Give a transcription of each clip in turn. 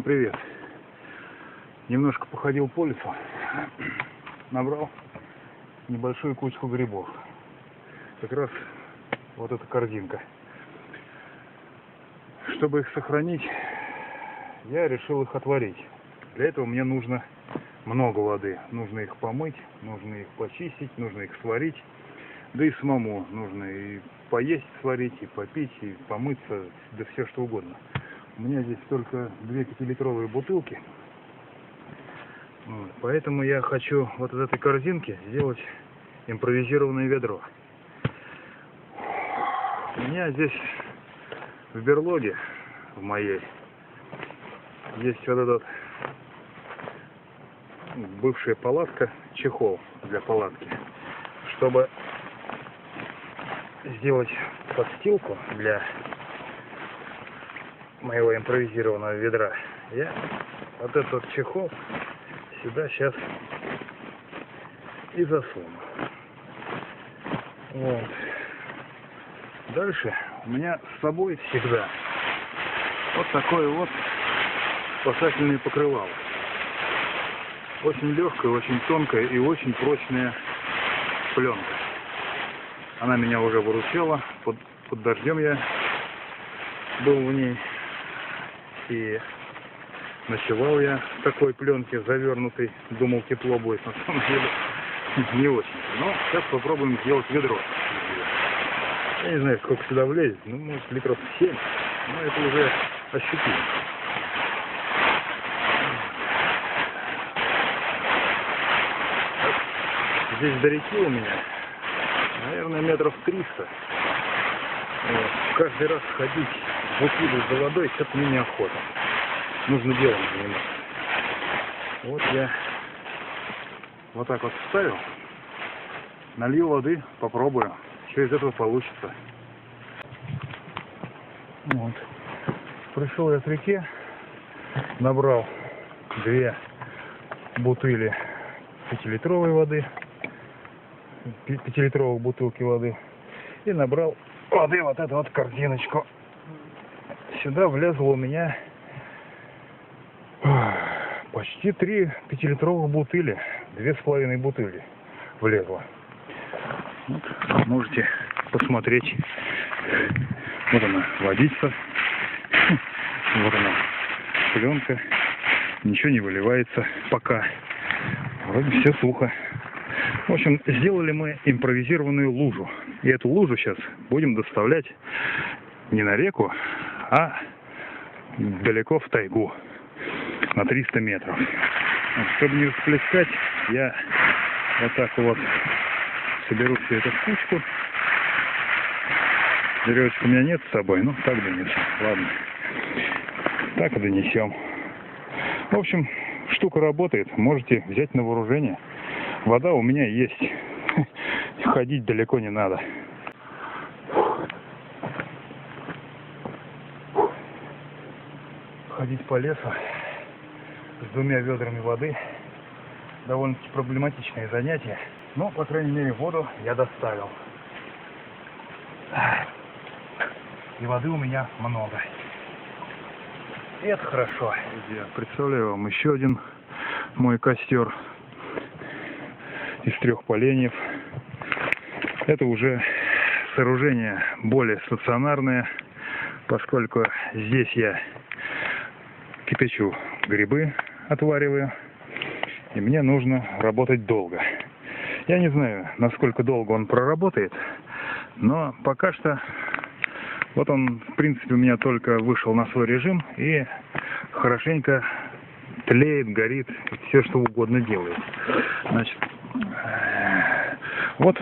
Привет. Немножко походил по лесу, набрал небольшую кучку грибов. Как раз вот эта корзинка. Чтобы их сохранить, я решил их отварить. Для этого мне нужно много воды. Нужно их помыть, нужно их почистить, нужно их сварить. Да и самому нужно и поесть сварить, и попить, и помыться, да все что угодно. У меня здесь только 2 5-литровые бутылки. Вот. Поэтому я хочу вот из этой корзинки сделать импровизированное ведро. У меня здесь в берлоге, в моей, есть вот этот бывшая палатка, чехол для палатки. Чтобы сделать подстилку для моего импровизированного ведра, я вот этот чехол сюда сейчас и засуну. Вот. Дальше у меня с собой всегда вот такое вот спасательное покрывало. Очень легкая, очень тонкая и очень прочная пленка. Она меня уже выручала. Под дождем я был в ней. И ночевал я в такой пленке завернутый. Думал, тепло будет. На самом деле не очень. Но сейчас попробуем сделать ведро. Я не знаю, сколько сюда влезет. Ну, может, литров 7. Но это уже ощутимо. Здесь до реки у меня, наверное, метров 300. Вот. Каждый раз ходить в бутылку за водой, что-то мне неохота. Нужно делом заниматься. Вот я вот так вот вставил. Налью воды, попробую, что из этого получится. Вот. Пришел я к реке, набрал 2 бутыли 5-литровой воды. 5-литровых бутылки воды. И набрал воды вот эту вот корзиночку. Сюда влезло у меня почти 3 5-литровых бутыли. 2,5 бутыли влезло. Вот, можете посмотреть. Вот она, водица. Вот она, пленка. Ничего не выливается пока. Вроде все сухо. В общем, сделали мы импровизированную лужу. И эту лужу сейчас будем доставлять не на реку, а далеко в тайгу. На 300 метров. Чтобы не расплескать, я вот так вот соберу всю эту кучку. Веревочки у меня нет с собой, ну так донесем. Ладно. Так и донесем. В общем, штука работает. Можете взять на вооружение. Вода у меня есть. Ходить далеко не надо. Ходить по лесу с 2 ведрами воды довольно-таки проблематичное занятие. Но, по крайней мере, воду я доставил. И воды у меня много. И это хорошо. Друзья, представляю вам еще один мой костер из 3 поленьев. Это уже сооружение более стационарное, поскольку здесь я кипячу грибы, отвариваю, и мне нужно работать долго. Я не знаю, насколько долго он проработает, но пока что вот он, в принципе, у меня только вышел на свой режим и хорошенько тлеет, горит, все что угодно делает. Значит, вот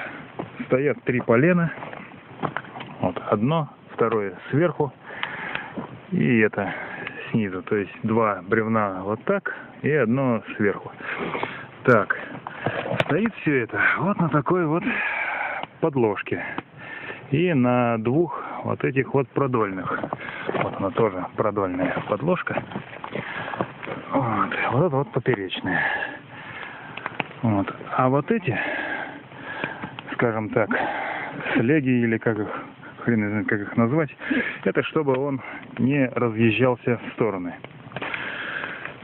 стоят 3 полена. Вот одно, второе сверху и это снизу. То есть 2 бревна вот так и одно сверху. Так, стоит все это вот на такой вот подложке. И на 2 вот этих вот продольных. Вот она тоже продольная подложка. Вот это вот поперечная. Вот. А вот эти, скажем так, слеги или как их, хрен не знаю, как их назвать, это чтобы он не разъезжался в стороны.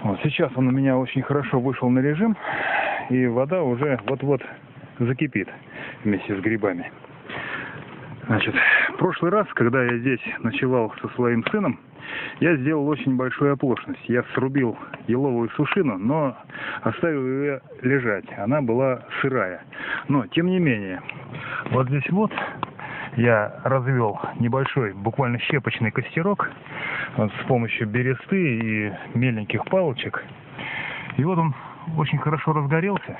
Вот сейчас он у меня очень хорошо вышел на режим, и вода уже вот-вот закипит вместе с грибами. Значит, в прошлый раз, когда я здесь ночевал со своим сыном, я сделал очень большую оплошность. Я срубил еловую сушину, но оставил ее лежать. Она была сырая. Но, тем не менее, вот здесь вот я развел небольшой, буквально щепочный костерок вот, с помощью бересты и меленьких палочек. И вот он очень хорошо разгорелся.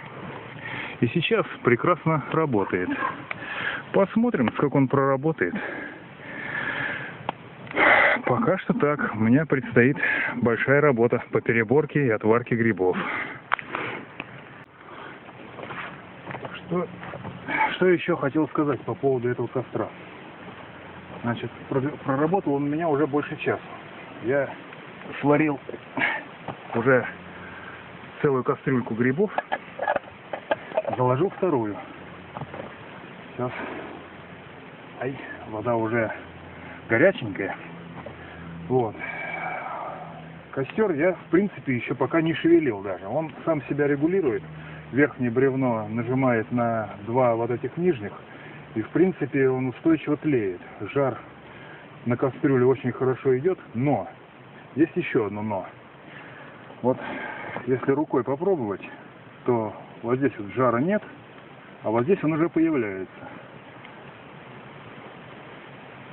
И сейчас прекрасно работает. Посмотрим, сколько он проработает. Пока что так. У меня предстоит большая работа по переборке и отварке грибов. Что еще хотел сказать по поводу этого костра? Значит, проработал он у меня уже больше часа. Я сварил уже целую кастрюльку грибов, заложил вторую. Сейчас, вода уже горяченькая. Вот. Костер я, в принципе, еще пока не шевелил даже. Он сам себя регулирует. Верхнее бревно нажимает на два вот этих нижних. И, в принципе, он устойчиво тлеет. Жар на кастрюле очень хорошо идет. Но, есть еще одно но. Вот, если рукой попробовать, то вот здесь вот жара нет, а вот здесь он уже появляется.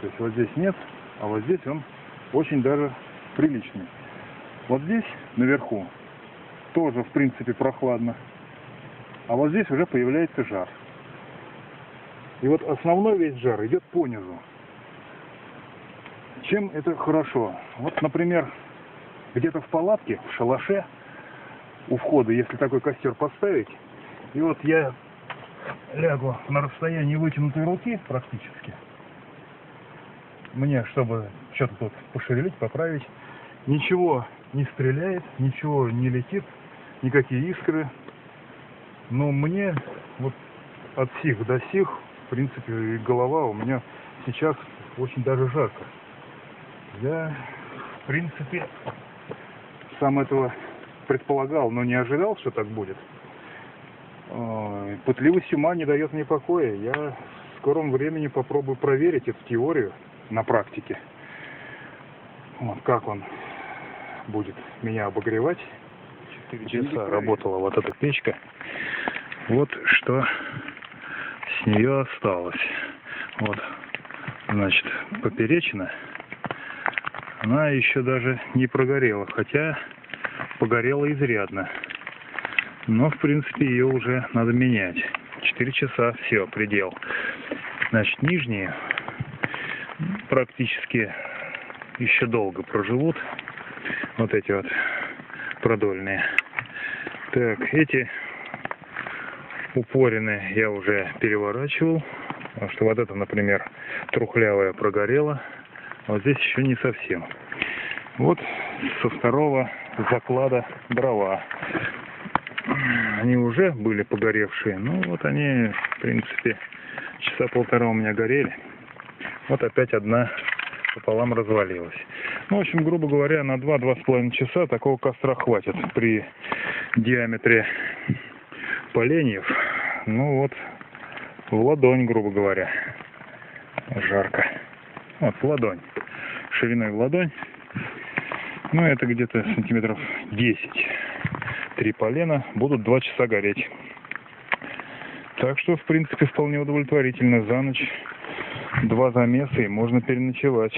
То есть вот здесь нет, а вот здесь он очень даже приличный. Вот здесь, наверху, тоже, в принципе, прохладно. А вот здесь уже появляется жар. И вот основной весь жар идет по низу. Чем это хорошо? Вот, например, где-то в палатке, в шалаше, у входа, если такой костер поставить, и вот я лягу на расстоянии вытянутой руки практически, мне, чтобы что-то тут пошевелить, поправить, ничего не стреляет, ничего не летит, никакие искры. Но мне вот от сих до сих, в принципе, и голова у меня сейчас очень даже жарко. Я, в принципе, сам этого предполагал, но не ожидал, что так будет. Пытливость ума не дает мне покоя. Я в скором времени попробую проверить эту теорию на практике. Вот как он будет меня обогревать. 4 часа работала вот эта печка. Вот что с нее осталось. Вот, значит, поперечина. Она еще даже не прогорела, хотя погорела изрядно. Но, в принципе, ее уже надо менять. 4 часа, все, предел. Значит, нижние практически еще долго проживут. Вот эти вот продольные. Так, эти упорины я уже переворачивал. Потому что вот это, например, трухлявая прогорела. Вот здесь еще не совсем. Вот со второго заклада дрова. Они уже были погоревшие. Ну вот они, в принципе, часа полтора у меня горели. Вот опять одна пополам развалилась. Ну, в общем, грубо говоря, на 2-2,5 часа такого костра хватит при диаметре поленьев. Ну вот, в ладонь, грубо говоря. Жарко. Вот, в ладонь. Шириной в ладонь. Ну, это где-то сантиметров 10. 3 полена будут 2 часа гореть. Так что, в принципе, вполне удовлетворительно. За ночь 2 замеса и можно переночевать.